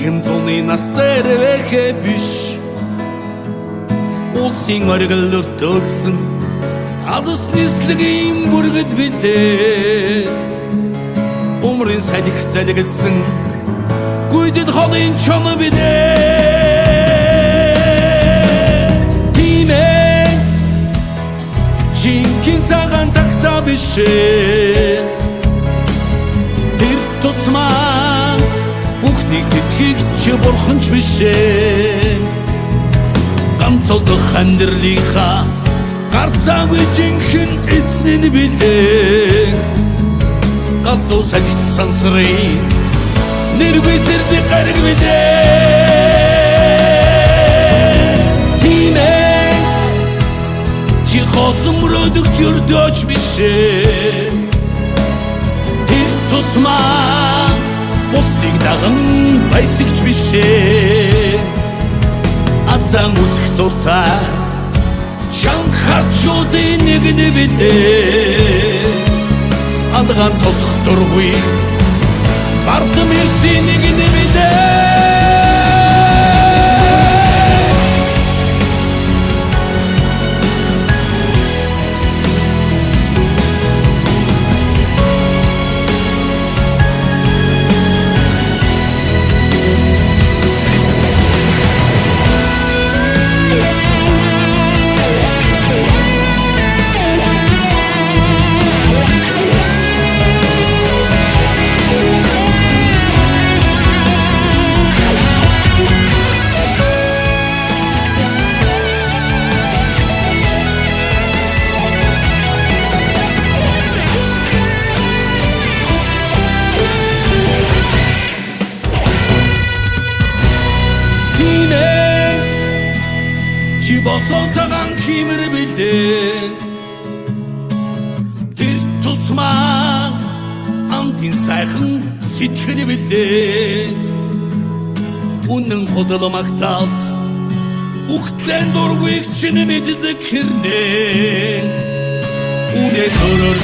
Нэгэн зуны настай рэвэхэ биш улсын оргил өртөөсөн алс нислэгийн бүргэд бидээ умрын садих залгсан гүйдэд холын чоно бидээ тимээ чинкин цагаан такта бишээ тэр тусмаа бүхнийг тэтгэх чи бурханч бишээ ганцолдох амьдралынхаа гарцаагүй жинхэнэ эзэн бидээ галзуу садит сансрын нэргүй зэрдэг гариг бидээ тимээ чи хосон мөрөдөг чөрдөөч бишээ тэр тусмаа бусдыг даган баясагч бишээ азан үзэх дуртай чанхарчуудын нэгэн бидээ алган тосх дургүй бардам ирсэн нэгэн бидээ чи босоо цагаан химэр бидээ тэр тусмаа амтын сайхан сэтгэл бидээ үнэн хөдөл магтаалт ухтлэн дургүйг чинь мэддэг хэрнээ үнэ сөрөр